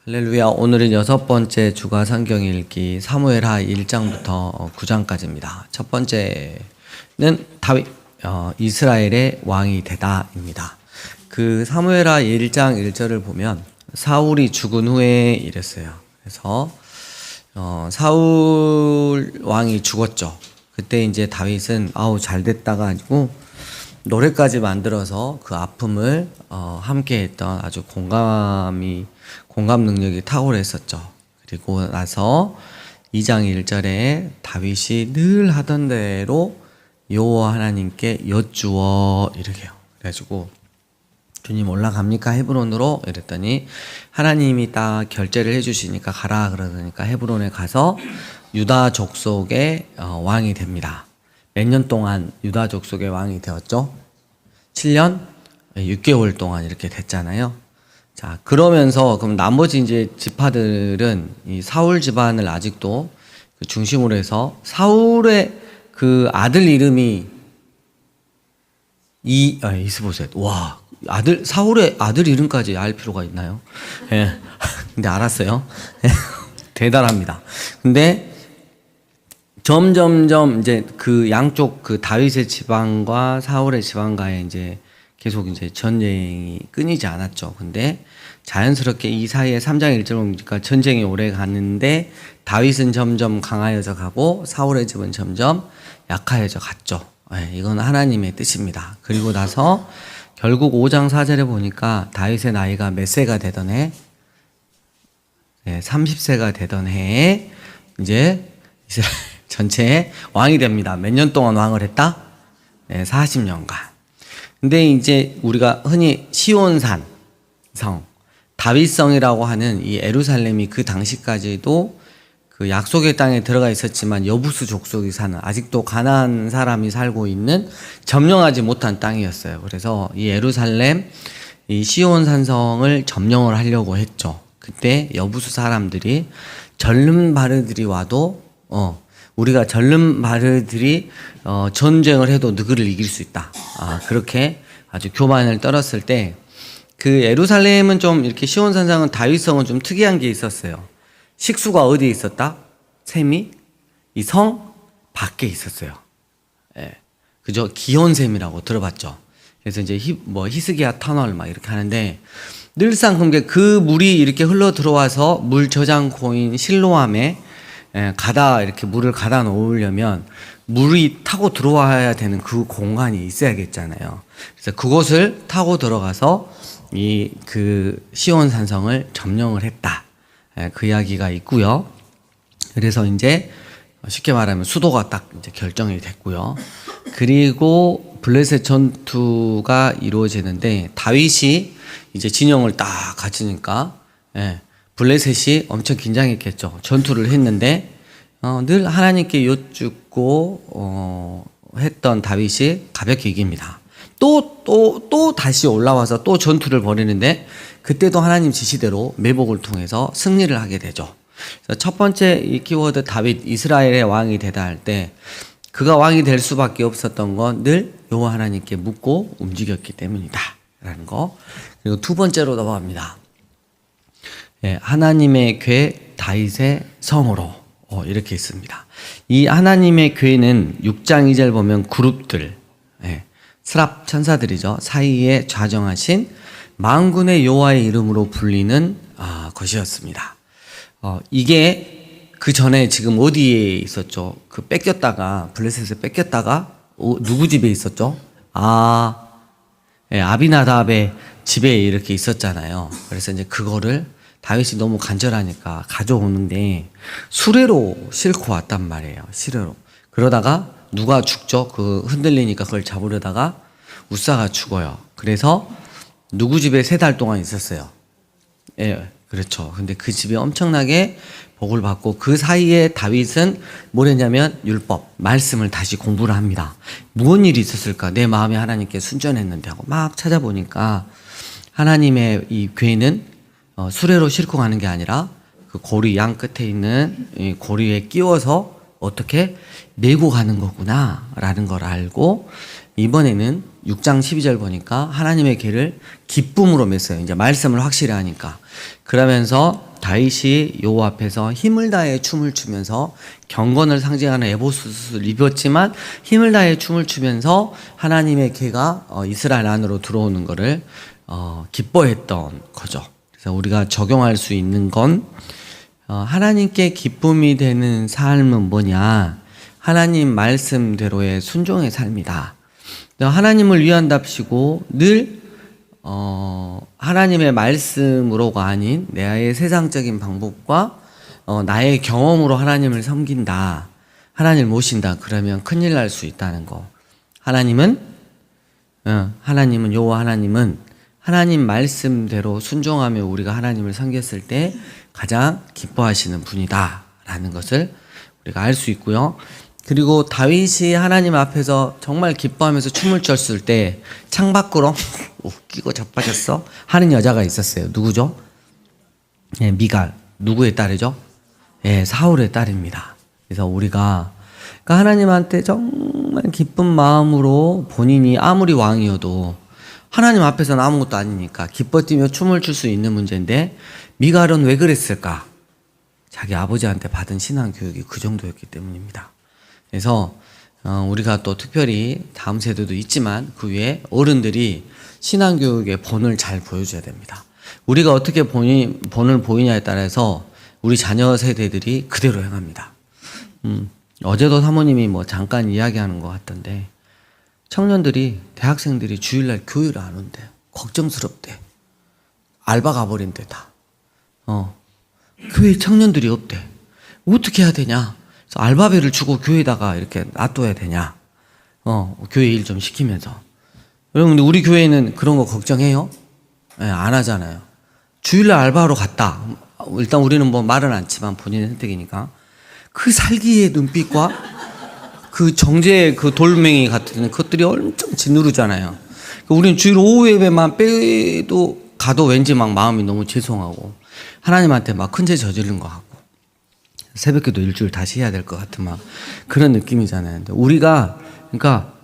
할렐루야. 오늘은 6번째 주가 성경 읽기 사무엘하 1장부터 9장까지입니다. 첫 번째는 다윗 이스라엘의 왕이 되다입니다. 그 사무엘하 1장 1절을 보면 사울이 죽은 후에 이랬어요. 그래서 사울 왕이 죽었죠. 그때 이제 다윗은 잘 됐다가 아니고 노래까지 만들어서 그 아픔을 함께 했던 아주 공감 능력이 탁월했었죠. 그리고 나서 2장 1절에 다윗이 늘 하던 대로 여호와 하나님께 여쭈어 이렇게요. 그래가지고 주님 올라갑니까 헤브론으로 이랬더니 하나님이 딱 결제를 해주시니까 가라 그러니까 헤브론에 가서 유다 족속의 왕이 됩니다. 몇 년 동안 유다 족속의 왕이 되었죠? 7년 6개월 동안 이렇게 됐잖아요. 자, 그러면서 그럼 나머지 이제 지파들은 이 사울 집안을 아직도 그 중심으로 해서 사울의 그 아들 이름이 이스보셋. 와, 사울의 아들 이름까지 알 필요가 있나요? 예. 근데 알았어요. 대단합니다. 근데 점점점 이제 그 양쪽 그 다윗의 지방과 사울의 지방과의 이제 계속 이제 전쟁이 끊이지 않았죠. 근데 자연스럽게 이 사이에 3장 1절 보니까 전쟁이 오래 갔는데 다윗은 점점 강하여져 가고 사울의 집은 점점 약하여져 갔죠. 이건 하나님의 뜻입니다. 그리고 나서 결국 5장 4절에 보니까 다윗의 나이가 몇 세가 되던 해? 30세가 되던 해에 이제 이스라엘 전체의 왕이 됩니다. 몇 년 동안 왕을 했다? 40년간. 근데 이제 우리가 흔히 시온산 성, 다윗성이라고 하는 이 예루살렘이 그 당시까지도 그 약속의 땅에 들어가 있었지만 여부수 족속이 사는 아직도 가나안 사람이 살고 있는 점령하지 못한 땅이었어요. 그래서 이 예루살렘, 이 시온산성을 점령을 하려고 했죠. 그때 여부수 사람들이 절름 바르들이 와도 우리가 절름 바르들이 전쟁을 해도 너희를 이길 수 있다. 그렇게 아주 교만을 떨었을 때 그 예루살렘은 좀 이렇게 시온산성은 다윗성은 좀 특이한 게 있었어요. 식수가 어디에 있었다? 샘이 이 성 밖에 있었어요. 그죠? 기온샘이라고 들어봤죠. 그래서 이제 히스기야 터널 막 이렇게 하는데 늘상 그 물이 이렇게 흘러 들어와서 물 저장고인 실로암에 이렇게 물을 가다 놓으려면 물이 타고 들어와야 되는 그 공간이 있어야겠잖아요. 그래서 그곳을 타고 들어가서 그 시온산성을 점령을 했다. 그 이야기가 있고요. 그래서 이제 쉽게 말하면 수도가 딱 이제 결정이 됐고요. 그리고 블레셋 전투가 이루어지는데 다윗이 이제 진영을 딱 갖추니까 블레셋이 엄청 긴장했겠죠. 전투를 했는데 늘 하나님께 여쭙고 했던 다윗이 가볍게 이깁니다. 또 다시 올라와서 또 전투를 벌이는데 그때도 하나님 지시대로 매복을 통해서 승리를 하게 되죠. 그래서 첫 번째 이 키워드 다윗 이스라엘의 왕이 되다 할 때 그가 왕이 될 수밖에 없었던 건 늘 여호와 하나님께 묻고 움직였기 때문이다 라는 거. 그리고 두 번째로 넘어갑니다. 하나님의 궤 다윗의 성으로 이렇게 있습니다. 이 하나님의 궤는 6장 2절 보면 그룹들 스랍 천사들이죠. 사이에 좌정하신 만군의 여호와의 이름으로 불리는 것이었습니다. 이게 그 전에 지금 어디에 있었죠? 그 블레셋에 뺏겼다가 누구 집에 있었죠? 아비나답의 집에 이렇게 있었잖아요. 그래서 이제 그거를 다윗이 너무 간절하니까 가져오는데 수레로 싣고 왔단 말이에요. 수레로. 그러다가 누가 죽죠? 그 흔들리니까 그걸 잡으려다가 우사가 죽어요. 그래서 누구 집에 3달 동안 있었어요. 그렇죠. 근데 그 집에 엄청나게 복을 받고 그 사이에 다윗은 뭘 했냐면 율법, 말씀을 다시 공부를 합니다. 무슨 일이 있었을까? 내 마음에 하나님께 순전했는데 하고 막 찾아보니까 하나님의 이 궤는 수레로 싣고 가는 게 아니라 그 고리 양 끝에 있는 이 고리에 끼워서 어떻게 메고 가는 거구나 라는 걸 알고 이번에는 6장 12절 보니까 하나님의 궤를 기쁨으로 맸어요. 이제 말씀을 확실히 하니까. 그러면서 다윗이 여호와 앞에서 힘을 다해 춤을 추면서 경건을 상징하는 에보스를 입었지만 힘을 다해 춤을 추면서 하나님의 궤가 이스라엘 안으로 들어오는 것을 기뻐했던 거죠. 그래서 우리가 적용할 수 있는 건 하나님께 기쁨이 되는 삶은 뭐냐? 하나님 말씀대로의 순종의 삶이다. 하나님을 위한답시고 늘 하나님의 말씀으로가 아닌 내 세상적인 방법과 나의 경험으로 하나님을 섬긴다. 하나님을 모신다. 그러면 큰일 날 수 있다는 거. 하나님은 여호와 하나님은 하나님 말씀대로 순종하며 우리가 하나님을 섬겼을 때 가장 기뻐하시는 분이다라는 것을 우리가 알 수 있고요. 그리고 다윗이 하나님 앞에서 정말 기뻐하면서 춤을 췄을 때 창밖으로 웃기고 자빠졌어 하는 여자가 있었어요. 누구죠? 미갈. 누구의 딸이죠? 사울의 딸입니다. 그래서 우리가 그러니까 하나님한테 정말 기쁜 마음으로 본인이 아무리 왕이어도 하나님 앞에서는 아무것도 아니니까 기뻐 뛰며 춤을 출 수 있는 문제인데 미갈은 왜 그랬을까? 자기 아버지한테 받은 신앙 교육이 그 정도였기 때문입니다. 그래서 우리가 또 특별히 다음 세대도 있지만 그 위에 어른들이 신앙 교육의 본을 잘 보여줘야 됩니다. 우리가 어떻게 본을 보이냐에 따라서 우리 자녀 세대들이 그대로 행합니다. 어제도 사모님이 뭐 잠깐 이야기하는 것 같던데 청년들이 대학생들이 주일날 교회를 안 온대. 걱정스럽대. 알바 가버린대 다. 교회 청년들이 없대. 어떻게 해야 되냐? 그래서 알바비를 주고 교회에다가 이렇게 놔둬야 되냐? 교회 일 좀 시키면서. 여러분, 근데 우리 교회는 그런 거 걱정해요? 안 하잖아요. 주일날 알바하러 갔다. 일단 우리는 뭐 말은 않지만 본인의 선택이니까. 그 살기의 눈빛과 그 정제의 그 돌멩이 같은 것들이 엄청 짓누르잖아요. 우리는 주일 오후 예배만 빼도 가도 왠지 막 마음이 너무 죄송하고 하나님한테 막 큰 죄 저지른 것 같고 새벽기도 일주일 다시 해야 될 것 같은 막 그런 느낌이잖아요. 근데 우리가 그러니까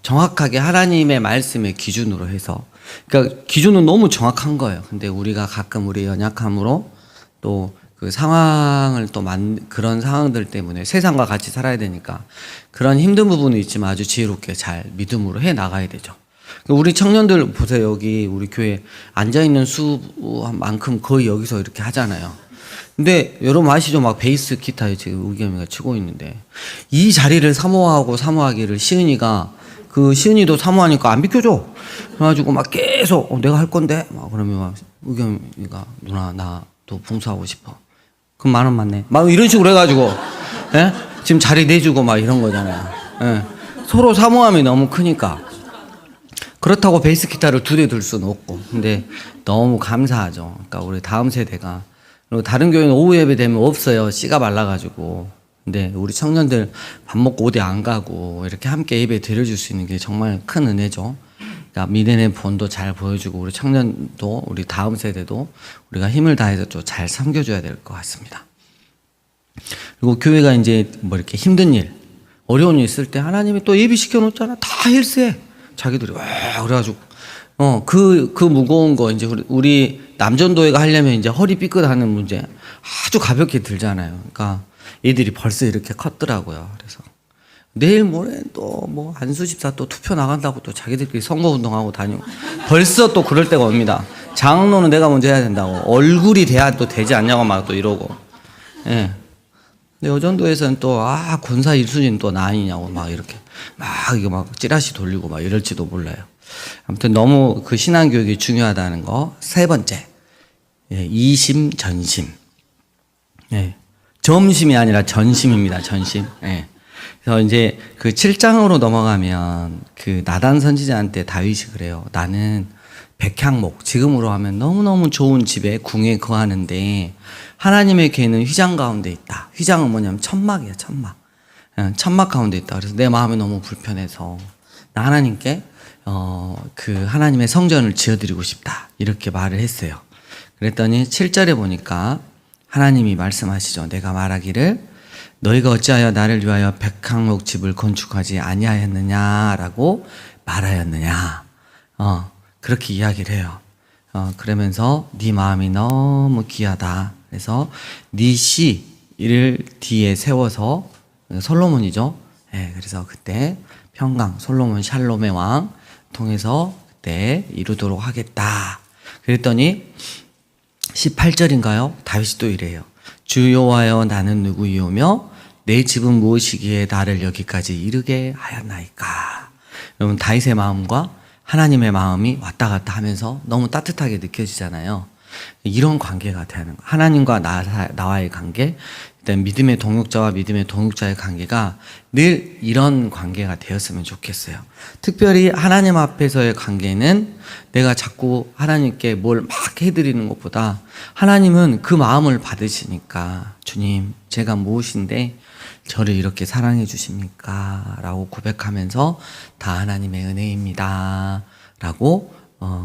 정확하게 하나님의 말씀의 기준으로 해서 그러니까 기준은 너무 정확한 거예요. 근데 우리가 가끔 우리의 연약함으로 또 그 상황을 또 그런 상황들 때문에 세상과 같이 살아야 되니까 그런 힘든 부분이 있지만 아주 지혜롭게 잘 믿음으로 해 나가야 되죠. 우리 청년들 보세요. 여기 우리 교회 앉아있는 수만큼 거의 여기서 이렇게 하잖아요. 근데 여러분 아시죠? 막 베이스 기타에 지금 우겸이가 치고 있는데 이 자리를 사모하기를 시은이가 시은이도 사모하니까 안 비켜줘. 그래가지고 막 계속 내가 할 건데 막 그러면 막 우겸이가 누나 나도 봉사하고 싶어. 그럼 10,000원 맞네. 막 이런 식으로 해가지고 지금 자리 내주고 막 이런 거잖아요. 서로 사모함이 너무 크니까. 그렇다고 베이스 기타를 2대 들 수는 없고. 근데 너무 감사하죠. 그러니까 우리 다음 세대가. 그리고 다른 교회는 오후 예배 되면 없어요. 씨가 말라가지고. 근데 우리 청년들 밥 먹고 어디 안 가고 이렇게 함께 예배 드려줄 수 있는 게 정말 큰 은혜죠. 그러니까 믿음의 본도 잘 보여주고 우리 청년도 우리 다음 세대도 우리가 힘을 다해서 좀 잘 섬겨줘야 될 것 같습니다. 그리고 교회가 이제 뭐 이렇게 힘든 일, 어려운 일 있을 때 하나님이 또 예비시켜 놓잖아. 다 헬스해. 자기들이 와 그래가지고 그 무거운 거 이제 우리 남전도회가 하려면 이제 허리 삐끗하는 문제 아주 가볍게 들잖아요. 그러니까 애들이 벌써 이렇게 컸더라고요. 그래서 내일 모레 또 뭐 안수집사 또 투표 나간다고 또 자기들끼리 선거운동하고 다니고 벌써 또 그럴 때가 옵니다. 장로는 내가 먼저 해야 된다고 얼굴이 돼야 또 되지 않냐고 막 또 이러고. 근데 여전도에서는 또 권사 1순위는 또 나 아니냐고 막 이렇게 막 이거 막 찌라시 돌리고 막 이럴지도 몰라요. 아무튼 너무 그 신앙교육이 중요하다는 거. 3번째, 이심전심. 점심이 아니라 전심입니다. 전심. 그래서 이제 그 7장으로 넘어가면 그 나단 선지자한테 다윗이 그래요. 나는 백향목, 지금으로 하면 너무너무 좋은 집에 궁에 거하는데 하나님의 궤는 휘장 가운데 있다. 휘장은 뭐냐면 천막이야, 천막. 천막 가운데 있다. 그래서 내 마음이 너무 불편해서 나 하나님께 그 하나님의 성전을 지어드리고 싶다. 이렇게 말을 했어요. 그랬더니 7절에 보니까 하나님이 말씀하시죠. 내가 말하기를 너희가 어찌하여 나를 위하여 백향목 집을 건축하지 아니하였느냐라고 말하였느냐. 그렇게 이야기를 해요. 그러면서 네 마음이 너무 귀하다. 그래서 네 시를 뒤에 세워서 솔로몬이죠. 예, 그래서 그때 평강 솔로몬 샬롬의 왕 통해서 그때 이루도록 하겠다. 그랬더니 18절인가요? 다윗이 또 이래요. 주 여호와여 나는 누구이오며 내 집은 무엇이기에 나를 여기까지 이르게 하였나이까. 여러분 다윗의 마음과 하나님의 마음이 왔다 갔다 하면서 너무 따뜻하게 느껴지잖아요. 이런 관계가 되는 거예요. 하나님과 나와의 관계, 일단 믿음의 동역자와 믿음의 동역자의 관계가 늘 이런 관계가 되었으면 좋겠어요. 특별히 하나님 앞에서의 관계는 내가 자꾸 하나님께 뭘 막 해드리는 것보다 하나님은 그 마음을 받으시니까 주님 제가 무엇인데 저를 이렇게 사랑해 주십니까? 라고 고백하면서 다 하나님의 은혜입니다. 라고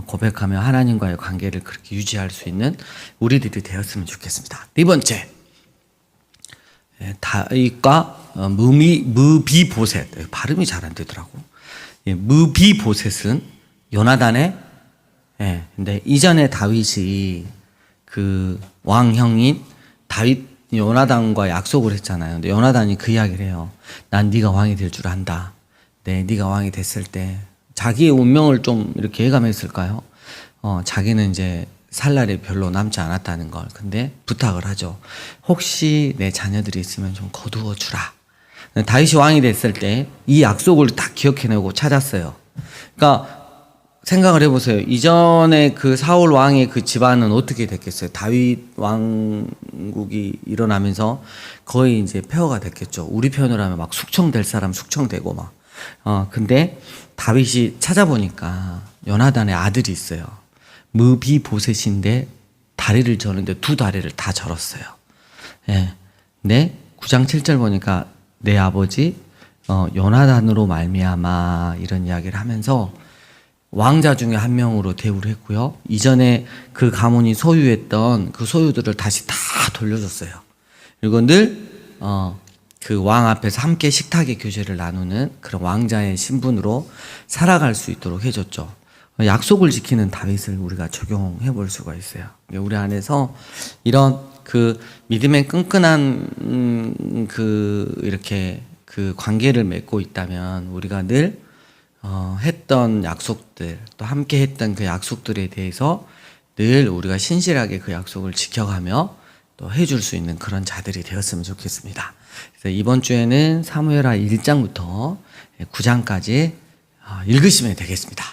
고백하며 하나님과의 관계를 그렇게 유지할 수 있는 우리들이 되었으면 좋겠습니다. 네 번째, 다윗과 무비보셋. 발음이 잘 안 되더라고. 무비보셋은 요나단의, 근데 이전에 다윗이 그 왕형인 다윗 요나단과 약속을 했잖아요. 근데 요나단이 그 이야기를 해요. 난 네가 왕이 될 줄 안다. 네가 왕이 됐을 때 자기의 운명을 좀 이렇게 예감했을까요? 자기는 이제 살 날이 별로 남지 않았다는 걸. 근데 부탁을 하죠. 혹시 내 자녀들이 있으면 좀 거두어 주라. 다윗이 왕이 됐을 때 이 약속을 딱 기억해내고 찾았어요. 그러니까 생각을 해보세요. 이전에 그 사울 왕의 그 집안은 어떻게 됐겠어요? 다윗 왕국이 일어나면서 거의 이제 폐허가 됐겠죠. 우리 편으로 하면 막 숙청될 사람 숙청되고 막. 근데 다윗이 찾아보니까 요나단의 아들이 있어요. 무비보셋인데 다리를 저는데 두 다리를 다 절었어요. 예. 근데 9장 7절 보니까 내 아버지 요나단으로 말미암아 이런 이야기를 하면서 왕자 중에 한 명으로 대우를 했고요. 이전에 그 가문이 소유했던 그 소유들을 다시 다 돌려줬어요. 그리고 늘 그 왕 앞에서 함께 식탁의 교제를 나누는 그런 왕자의 신분으로 살아갈 수 있도록 해줬죠. 약속을 지키는 다윗을 우리가 적용해 볼 수가 있어요. 우리 안에서 이런 그 믿음의 끈끈한 이렇게 그 관계를 맺고 있다면 우리가 늘 했던 약속들, 또 함께 했던 그 약속들에 대해서 늘 우리가 신실하게 그 약속을 지켜가며 또 해줄 수 있는 그런 자들이 되었으면 좋겠습니다. 그래서 이번 주에는 사무엘하 1장부터 9장까지 읽으시면 되겠습니다.